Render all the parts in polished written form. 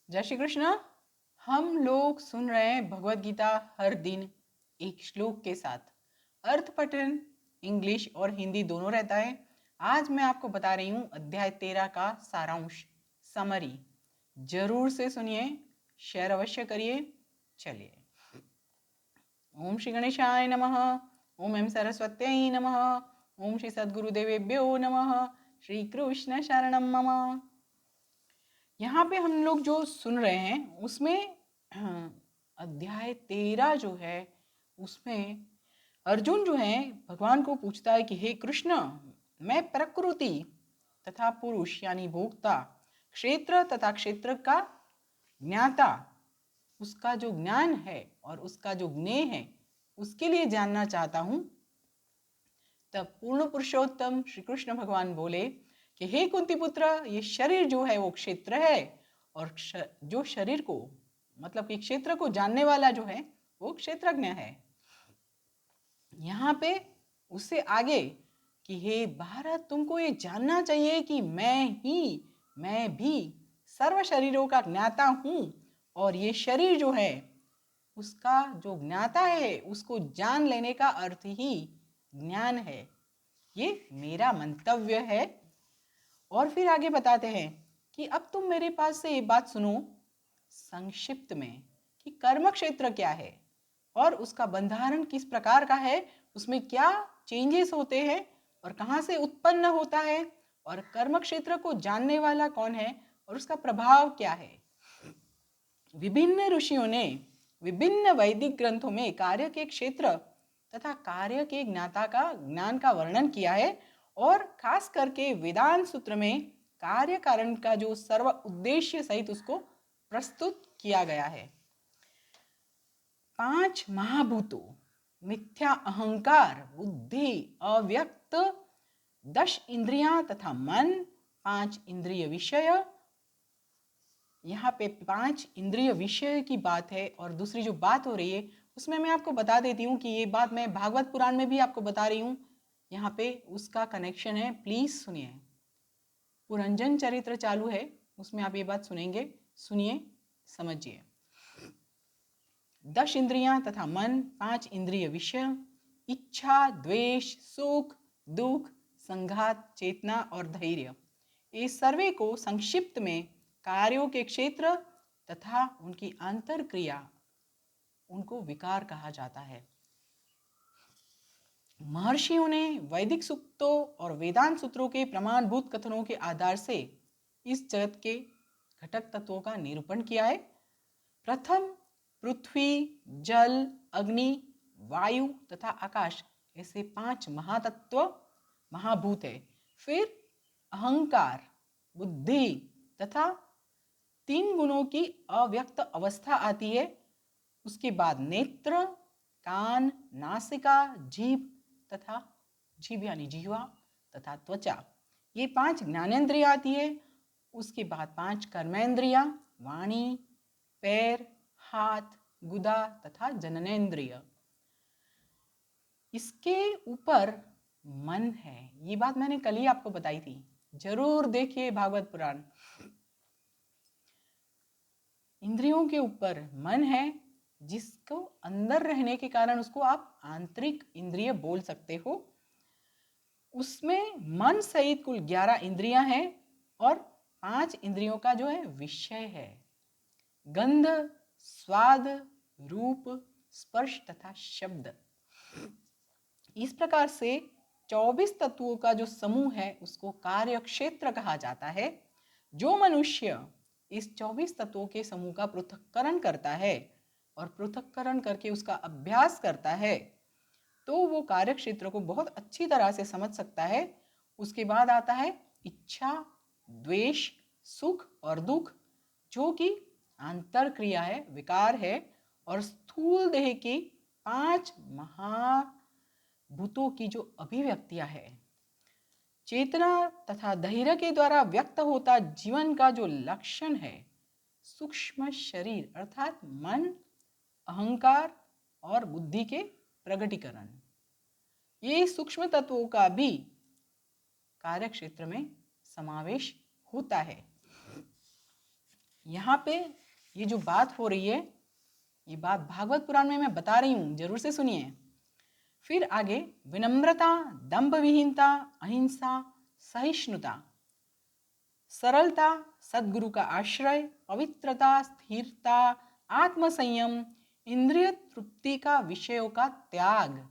जय श्री कृष्ण। हम लोग सुन रहे हैं भगवत गीता हर दिन एक श्लोक के साथ। अर्थ पठन इंग्लिश और हिंदी दोनों रहता है। आज मैं आपको बता रही हूँ अध्याय 13 का सारांश, समरी। जरूर से सुनिए, शेयर अवश्य करिए। चलिए। ओम श्री गणेशाय नमः। ओम एम सरस्वत्यै नमः। ओम श्री सद्गुरुदेवेभ्यो नमः। श्री कृष्ण शरणम मम। यहाँ पे हम लोग जो सुन रहे हैं उसमें अध्याय 13 जो है उसमें अर्जुन जो है भगवान को पूछता है कि हे कृष्ण, मैं प्रकृति तथा पुरुष यानी भोक्ता, क्षेत्र तथा क्षेत्र का ज्ञाता, उसका जो ज्ञान है और उसका जो ज्ञेय है उसके लिए जानना चाहता हूँ। तब पूर्ण पुरुषोत्तम श्री कृष्ण भगवान बोले कि हे कुंती पुत्र, ये शरीर जो है वो क्षेत्र है और जो शरीर को मतलब कि क्षेत्र को जानने वाला जो है वो क्षेत्रज्ञ है। यहाँ पे उससे आगे कि हे भारत, तुमको ये जानना चाहिए कि मैं भी सर्व शरीरों का ज्ञाता हूँ और ये शरीर जो है उसका जो ज्ञाता है उसको जान लेने का अर्थ ही ज्ञान है। ये मेरा मंतव्य है। और फिर आगे बताते हैं कि अब तुम मेरे पास से ये बात सुनो संक्षिप्त में कि कर्म क्षेत्र क्या है और उसका बंधारण किस प्रकार का है, उसमें क्या चेंजेस होते हैं और कहाँ से उत्पन्न होता है, और कर्म क्षेत्र को जानने वाला कौन है और उसका प्रभाव क्या है। विभिन्न ऋषियों ने विभिन्न वैदिक ग्रंथों में कार्य के क्षेत्र तथा कार्य के ज्ञाता का ज्ञान का वर्णन किया है और खास करके वेदांत सूत्र में कार्य कारण का जो सर्व उद्देश्य सहित उसको प्रस्तुत किया गया है। 5 महाभूतों मिथ्या अहंकार, बुद्धि, अव्यक्त, 10 इंद्रियां तथा मन, 5 इंद्रिय विषय। यहाँ पे 5 इंद्रिय विषय की बात है और दूसरी जो बात हो रही है उसमें मैं आपको बता देती हूँ कि ये बात मैं भागवत पुराण में भी आपको बता रही हूँ। यहाँ पे उसका कनेक्शन है, प्लीज सुनिए। पुरंजन चरित्र चालू है, उसमें आप ये बात सुनेंगे, सुनिए समझिए। 10 इंद्रियां तथा मन, 5 इंद्रिय विषय, इच्छा, द्वेष, सुख, दुख, संघात, चेतना और धैर्य, ये सर्वे को संक्षिप्त में कार्यों के क्षेत्र तथा उनकी अंतर क्रिया, उनको विकार कहा जाता है। महर्षियों ने वैदिक सूक्तों और वेदांत सूत्रों के प्रमाणभूत कथनों के आधार से इस जगत के घटक तत्वों का निरूपण किया है। प्रथम पृथ्वी, जल, अग्नि, वायु तथा आकाश, ऐसे 5 महातत्व महाभूत है। फिर अहंकार, बुद्धि तथा 3 गुणों की अव्यक्त अवस्था आती है। उसके बाद नेत्र, कान, नासिका, जीभ तथा जीभ यानी जिह्वा तथा त्वचा, ये 5 ज्ञानेंद्रिय आती है। उसके बाद 5 कर्मेंद्रिया, वाणी, पैर, हाथ, गुदा तथा जननेंद्रिय। इसके ऊपर मन है। ये बात मैंने कल ही आपको बताई थी, जरूर देखिए भागवत पुराण। इंद्रियों के ऊपर मन है, जिसको अंदर रहने के कारण उसको आप आंतरिक इंद्रिय बोल सकते हो। उसमें मन सहित कुल 11 इंद्रियां हैं और 5 इंद्रियों का जो है विषय है गंध, स्वाद, रूप, स्पर्श तथा शब्द। इस प्रकार से 24 तत्वों का जो समूह है उसको कार्य क्षेत्र कहा जाता है। जो मनुष्य इस 24 तत्वों के समूह का पृथक्करण करता है और पृथक्करण करके उसका अभ्यास करता है तो वो कार्य क्षेत्र को बहुत अच्छी तरह से समझ सकता है। उसके बाद आता है इच्छा, द्वेष, सुख और दुख, जो कि आंतर क्रिया है, विकार है, और स्थूल देह की 5 महाभूतों की जो अभिव्यक्तियां है। चेतना तथा धैर्य के द्वारा व्यक्त होता जीवन का जो लक्षण है, सूक्ष्म शरीर अर्थात मन, अहंकार और बुद्धि के प्रगटीकरण, ये सूक्ष्म तत्वों का भी कार्य क्षेत्र में समावेश होता है। यहाँ पे ये जो बात हो रही है, ये बात भागवत पुराण में मैं बता रही हूँ, जरूर से सुनिए। फिर आगे विनम्रता, दंभ विहीनता, अहिंसा, सहिष्णुता, सरलता, सद्गुरु का आश्रय, पवित्रता, स्थिरता, आत्मसंयम, इंद्रिय तृप्ति का विषयों का त्याग,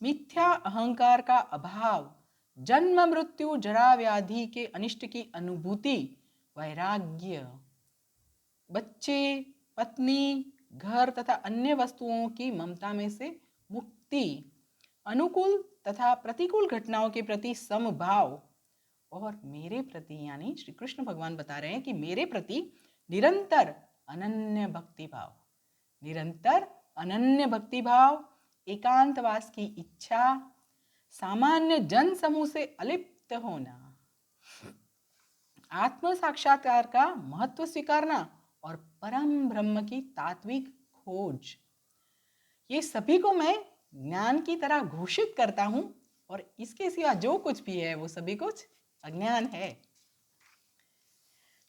मिथ्या अहंकार का अभाव, जन्म मृत्यु जरा व्याधि के अनिष्ट की अनुभूति, वैराग्य, बच्चे, पत्नी, घर तथा अन्य वस्तुओं की ममता में से मुक्ति, अनुकूल तथा प्रतिकूल घटनाओं के प्रति समभाव, और मेरे प्रति यानी श्री कृष्ण भगवान बता रहे हैं कि मेरे प्रति निरंतर अनन्य भक्ति भाव, निरंतर अनन्य भक्ति भाव, एकांतवास की इच्छा, सामान्य जन समूह से अलिप्त होना, आत्म साक्षात्कार का महत्व स्वीकारना और परम ब्रह्म की तात्विक खोज, ये सभी को मैं ज्ञान की तरह घोषित करता हूं और इसके सिवा जो कुछ भी है वो सभी कुछ अज्ञान है।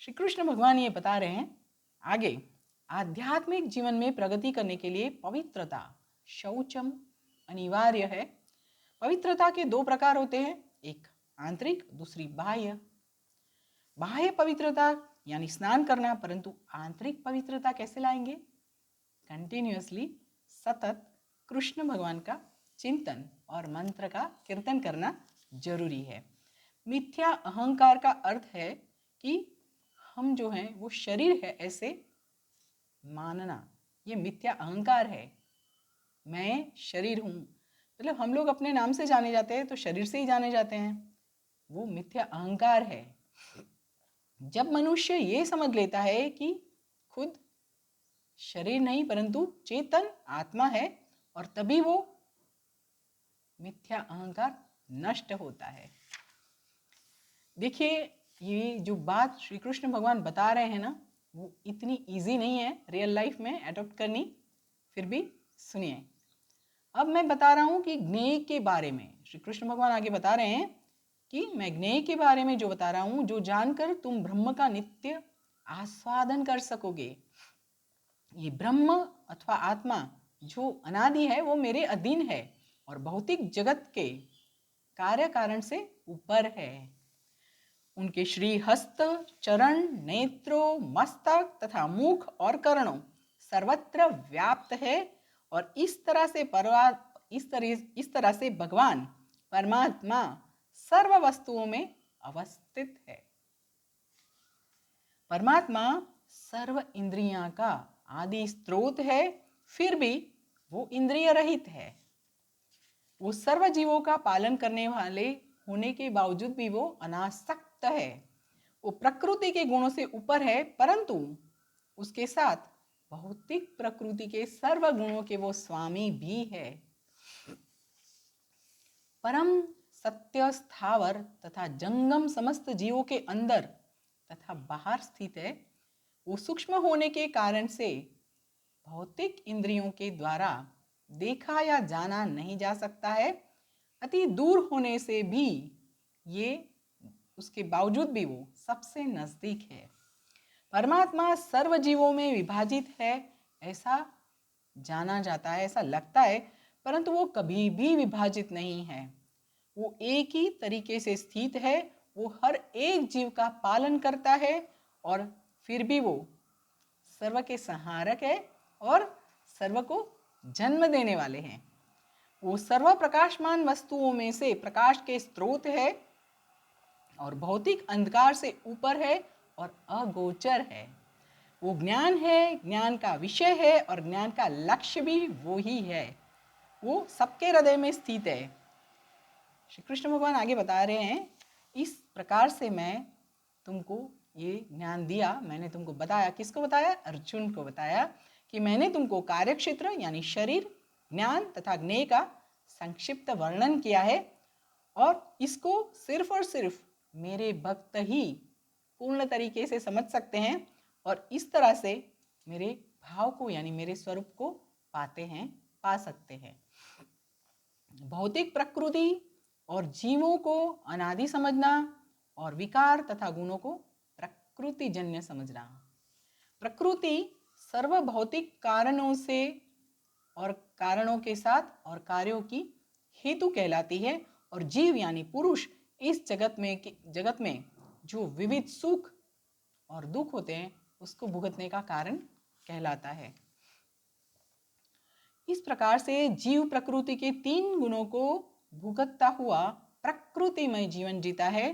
श्री कृष्ण भगवान ये बता रहे हैं आगे, आध्यात्मिक जीवन में प्रगति करने के लिए पवित्रता, शौचम अनिवार्य है। पवित्रता के दो प्रकार होते हैं, एक आंतरिक, दूसरी बाह्य। बाह्य पवित्रता यानी स्नान करना, परंतु आंतरिक पवित्रता कैसे लाएंगे? कंटिन्यूअसली सतत कृष्ण भगवान का चिंतन और मंत्र का कीर्तन करना जरूरी है। मिथ्या अहंकार का अर्थ है कि हम जो हैं वो शरीर है ऐसे मानना, ये मिथ्या अहंकार है। मैं शरीर हूँ, मतलब हम लोग अपने नाम से जाने जाते हैं तो शरीर से ही जाने जाते हैं, वो मिथ्या अहंकार है। जब मनुष्य ये समझ लेता है कि खुद शरीर नहीं परंतु चेतन आत्मा है, और तभी वो मिथ्या अहंकार नष्ट होता है। देखिए, ये जो बात श्री कृष्ण भगवान बता रहे हैं ना, वो इतनी इजी नहीं है रियल लाइफ में अडॉप्ट करनी, फिर भी सुनिए। अब मैं बता रहा हूँ कि ज्ञेय के बारे में श्री कृष्ण भगवान आगे बता रहे हैं कि मैं ज्ञेय के बारे में जो बता रहा हूँ, जो जानकर तुम ब्रह्म का नित्य आस्वादन कर सकोगे। ये ब्रह्म अथवा आत्मा जो अनादि है वो मेरे अधीन है और भौतिक जगत के कार्य कारण से ऊपर है। उनके श्री हस्त, चरण, नेत्रों, मस्तक तथा मुख और कर्णों सर्वत्र व्याप्त है, और इस तरह से भगवान परमात्मा सर्व वस्तुओं में अवस्थित है। परमात्मा सर्व इंद्रियां का आदि स्रोत है, फिर भी वो इंद्रिय रहित है। वो सर्व जीवों का पालन करने वाले होने के बावजूद भी वो अनासक्त है। वो प्रकृति के गुणों से ऊपर है, परंतु उसके साथ भौतिक प्रकृति के सर्व गुणों के वो स्वामी भी है। परम सत्य स्थावर तथा जंगम समस्त जीवों के अंदर तथा बाहर स्थित है। वो सूक्ष्म होने के कारण से भौतिक इंद्रियों के द्वारा देखा या जाना नहीं जा सकता है। अति दूर होने से भी ये उसके बावजूद भी वो सबसे नजदीक है। परमात्मा सर्व जीवों में विभाजित है ऐसा जाना जाता है, ऐसा लगता है, परंतु वो कभी भी विभाजित नहीं है। वो एक ही तरीके से स्थित है। वो हर एक जीव का पालन करता है और फिर भी वो सर्व के संहारक है और सर्व को जन्म देने वाले हैं। वो सर्व प्रकाशमान वस्तुओं में से प्रकाश के स्रोत है और भौतिक अंधकार से ऊपर है और अगोचर है। वो ज्ञान है, ज्ञान का विषय है और ज्ञान का लक्ष्य भी वो ही है। वो सबके हृदय में स्थित है। श्री कृष्ण भगवान आगे बता रहे हैं, इस प्रकार से मैं तुमको ये ज्ञान दिया। मैंने तुमको बताया, किसको बताया? अर्जुन को बताया कि मैंने तुमको कार्यक्षेत्र यानी शरीर, ज्ञान तथा ज्ञेय का संक्षिप्त वर्णन किया है, और इसको सिर्फ और सिर्फ मेरे भक्त ही पूर्ण तरीके से समझ सकते हैं और इस तरह से मेरे भाव को यानी मेरे स्वरूप को पाते हैं, पा सकते हैं। भौतिक प्रकृति और जीवों को अनादि समझना और विकार तथा गुणों को प्रकृतिजन्य समझना, प्रकृति सर्वभौतिक कारणों से और कारणों के साथ और कार्यों की हेतु कहलाती है, और जीव यानी पुरुष इस जगत में जो विविध सुख और दुख होते हैं उसको भुगतने का कारण कहलाता है। इस प्रकार से जीव प्रकृति के 3 गुणों को भुगतता हुआ प्रकृतिमय जीवन जीता है।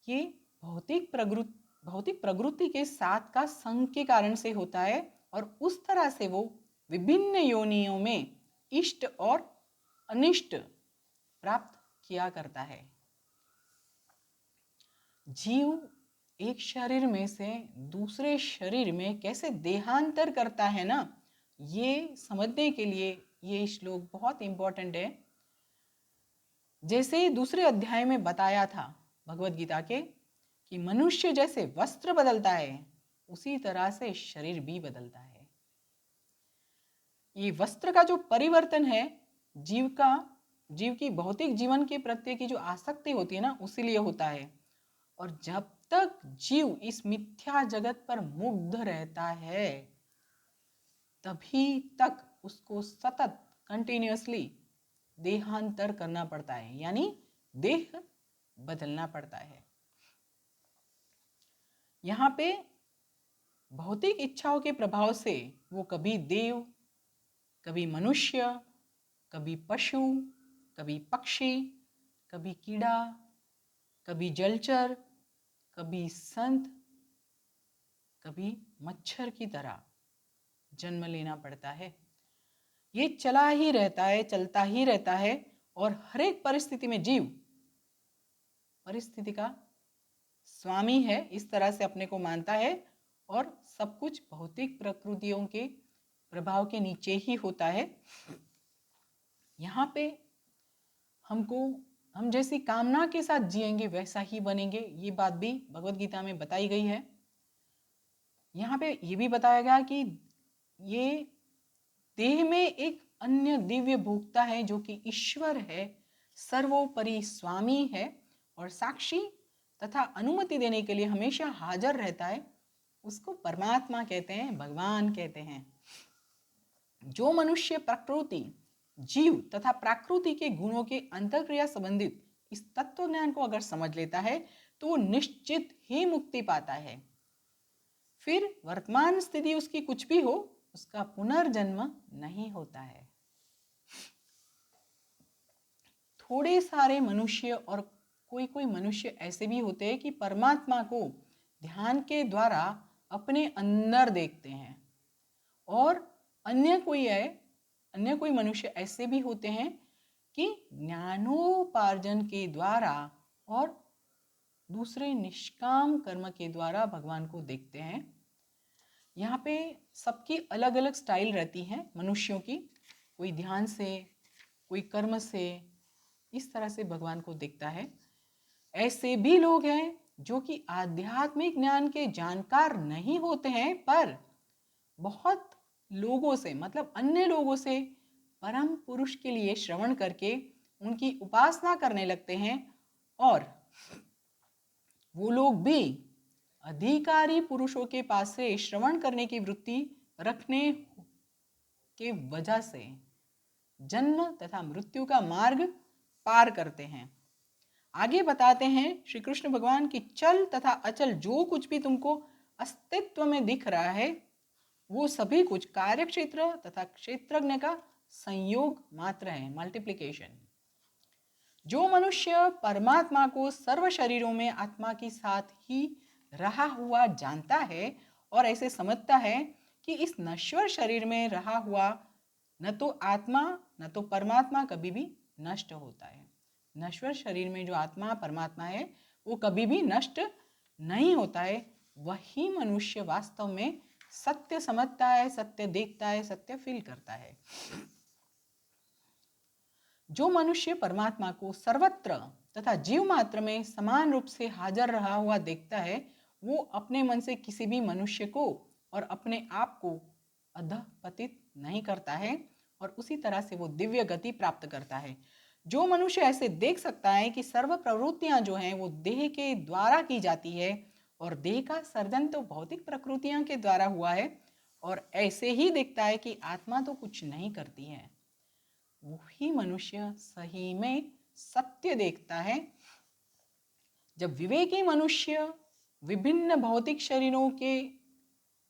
ये भौतिक प्रकृति के साथ का संग के कारण से होता है, और उस तरह से वो विभिन्न योनियों में इष्ट और अनिष्ट प्राप्त किया करता है। जीव एक शरीर में से दूसरे शरीर में कैसे देहांतर करता है ना, ये समझने के लिए ये श्लोक बहुत इंपॉर्टेंट है। जैसे दूसरे अध्याय में बताया था भगवत गीता के कि मनुष्य जैसे वस्त्र बदलता है उसी तरह से शरीर भी बदलता है। ये वस्त्र का जो परिवर्तन है जीव की भौतिक जीवन के प्रत्यय की जो आसक्ति होती है ना, उसी लिए होता है। और जब तक जीव इस मिथ्या जगत पर मुग्ध रहता है तभी तक उसको सतत कंटिन्यूअसली देहांतर करना पड़ता है, यानी देह बदलना पड़ता है। यहाँ पे भौतिक इच्छाओं के प्रभाव से वो कभी देव, कभी मनुष्य, कभी पशु, कभी पक्षी, कभी कीड़ा, कभी जलचर, कभी संत, कभी मच्छर की तरह जन्म लेना पड़ता है। ये चला ही रहता है, चलता ही रहता है, और हर एक परिस्थिति में जीव परिस्थिति का स्वामी है, इस तरह से अपने को मानता है, और सब कुछ भौतिक प्रकृतियों के प्रभाव के नीचे ही होता है। यहाँ पे हम जैसी कामना के साथ जिएंगे वैसा ही बनेंगे, ये बात भी भगवत गीता में बताई गई है। यहाँ पे ये भी बताया गया कि ये देह में एक अन्य दिव्य भोक्ता है जो कि ईश्वर है, सर्वोपरि स्वामी है, और साक्षी तथा अनुमति देने के लिए हमेशा हाजिर रहता है। उसको परमात्मा कहते हैं, भगवान कहते हैं। जो मनुष्य प्रकृति, जीव तथा प्रकृति के गुणों के अंतरक्रिया संबंधित इस तत्व ज्ञान को अगर समझ लेता है तो वो निश्चित ही मुक्ति पाता है। फिर वर्तमान स्थिति उसकी कुछ भी हो, उसका पुनर्जन्म नहीं होता है। थोड़े सारे मनुष्य और कोई मनुष्य ऐसे भी होते हैं कि परमात्मा को ध्यान के द्वारा अपने अंदर देखते हैं, और अन्य कोई मनुष्य ऐसे भी होते हैं कि ज्ञानोपार्जन के द्वारा और दूसरे निष्काम कर्म के द्वारा भगवान को देखते हैं। यहाँ पे सबकी अलग अलग स्टाइल रहती है मनुष्यों की, कोई ध्यान से, कोई कर्म से, इस तरह से भगवान को देखता है। ऐसे भी लोग हैं जो कि आध्यात्मिक ज्ञान के जानकार नहीं होते हैं, पर बहुत लोगों से, मतलब अन्य लोगों से परम पुरुष के लिए श्रवण करके उनकी उपासना करने लगते हैं, और वो लोग भी अधिकारी पुरुषों के पास से श्रवण करने की वृत्ति रखने के वजह से जन्म तथा मृत्यु का मार्ग पार करते हैं। आगे बताते हैं श्री कृष्ण भगवान की चल तथा अचल जो कुछ भी तुमको अस्तित्व में दिख रहा है वो सभी कुछ कार्यक्षेत्र तथा क्षेत्रज्ञ का संयोग मात्र है, मल्टीप्लिकेशन। जो मनुष्य परमात्मा को सर्व शरीरों में आत्मा के साथ ही रहा हुआ जानता है और ऐसे समझता है कि इस नश्वर शरीर में रहा हुआ न तो आत्मा न तो परमात्मा कभी भी नष्ट होता है। नश्वर शरीर में जो आत्मा परमात्मा है वो कभी भी नष्ट नहीं होता है। वही मनुष्य वास्तव में सत्य समझता है, सत्य देखता है, सत्य फील करता है। जो मनुष्य परमात्मा को सर्वत्र तथा जीव मात्र में समान रूप से हाजिर रहा हुआ देखता है वो अपने मन से किसी भी मनुष्य को और अपने आप को अधःपतित नहीं करता है, और उसी तरह से वो दिव्य गति प्राप्त करता है। जो मनुष्य ऐसे देख सकता है कि सर्व प्रवृत्तियां जो हैं वो देह के द्वारा की जाती है और देह का सर्जन तो भौतिक प्रकृतियों के द्वारा हुआ है और ऐसे ही दिखता है कि आत्मा तो कुछ नहीं करती है। वही मनुष्य सही में सत्य देखता है। जब विवेकी मनुष्य विभिन्न भौतिक शरीरों के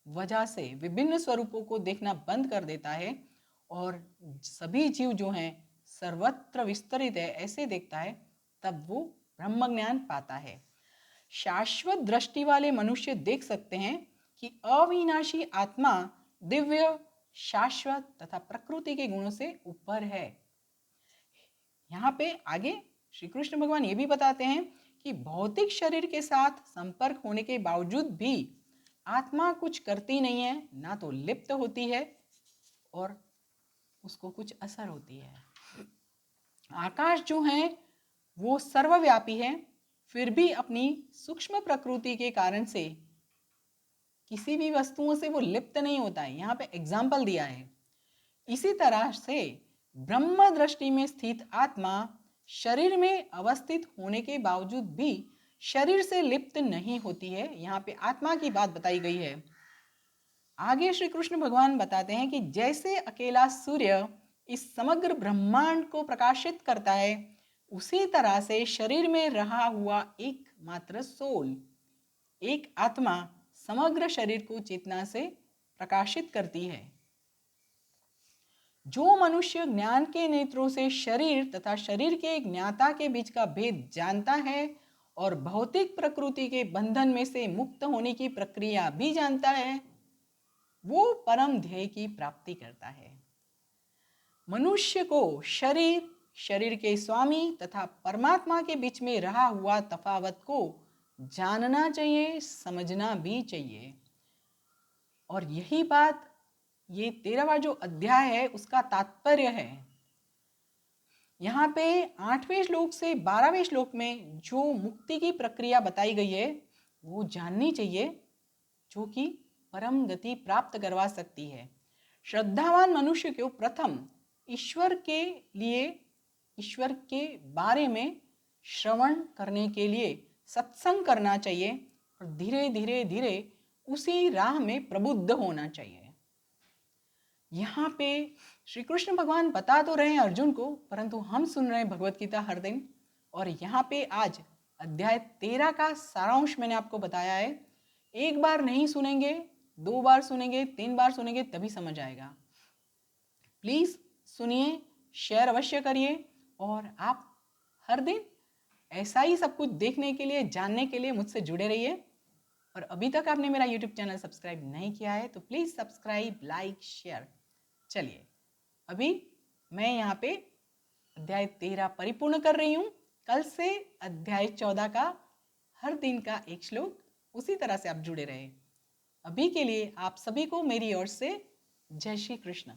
वजह से विभिन्न स्वरूपों को देखना बंद कर देता है और सभी जीव जो हैं सर्वत्र विस्तरित है ऐसे देखता है, तब वो ब्रह्म ज्ञान पाता है। शाश्वत दृष्टि वाले मनुष्य देख सकते हैं कि अविनाशी आत्मा दिव्य, शाश्वत तथा प्रकृति के गुणों से ऊपर है। यहाँ पे आगे श्री कृष्ण भगवान ये भी बताते हैं कि भौतिक शरीर के साथ संपर्क होने के बावजूद भी आत्मा कुछ करती नहीं है, ना तो लिप्त होती है और उसको कुछ असर होती है। आकाश जो है वो सर्वव्यापी है, फिर भी अपनी सूक्ष्म प्रकृति के कारण से किसी भी वस्तुओं से वो लिप्त नहीं होता है। यहाँ पे एग्जाम्पल दिया है। इसी तरह से ब्रह्म दृष्टि में स्थित आत्मा शरीर में अवस्थित होने के बावजूद भी शरीर से लिप्त नहीं होती है। यहाँ पे आत्मा की बात बताई गई है। आगे श्री कृष्ण भगवान बताते हैं कि जैसे अकेला सूर्य इस समग्र ब्रह्मांड को प्रकाशित करता है, उसी तरह से शरीर में रहा हुआ एकमात्र सोल, एक आत्मा समग्र शरीर को चेतना से प्रकाशित करती है। जो मनुष्य ज्ञान के नेत्रों से शरीर तथा शरीर के ज्ञाता के बीच का भेद जानता है और भौतिक प्रकृति के बंधन में से मुक्त होने की प्रक्रिया भी जानता है, वो परम ध्येय की प्राप्ति करता है। मनुष्य को शरीर, शरीर के स्वामी तथा परमात्मा के बीच में रहा हुआ तफावत को जानना चाहिए, समझना भी चाहिए। और यही बात ये 13वां जो अध्याय है उसका तात्पर्य है। यहाँ पे 8वें श्लोक से 12वें श्लोक में जो मुक्ति की प्रक्रिया बताई गई है वो जाननी चाहिए, जो कि परम गति प्राप्त करवा सकती है। श्रद्धावान मनुष्य को प्रथम ईश्वर के लिए, ईश्वर के बारे में श्रवण करने के लिए सत्संग करना चाहिए और धीरे धीरे धीरे उसी राह में प्रबुद्ध होना चाहिए। यहाँ पे श्री कृष्ण भगवान बता तो रहे हैं अर्जुन को, परंतु हम सुन रहे हैं भगवत गीता हर दिन। और यहाँ पे आज अध्याय 13 का सारांश मैंने आपको बताया है। एक बार नहीं सुनेंगे, 2 बार सुनेंगे, 3 बार सुनेंगे, तभी समझ आएगा। प्लीज सुनिए, शेयर अवश्य करिए और आप हर दिन ऐसा ही सब कुछ देखने के लिए, जानने के लिए मुझसे जुड़े रहिए। और अभी तक आपने मेरा YouTube चैनल सब्सक्राइब नहीं किया है तो प्लीज सब्सक्राइब, लाइक, शेयर। चलिए अभी मैं यहाँ पे अध्याय 13 परिपूर्ण कर रही हूँ। कल से अध्याय 14 का हर दिन का एक श्लोक, उसी तरह से आप जुड़े रहे। अभी के लिए आप सभी को मेरी ओर से जय श्री कृष्ण।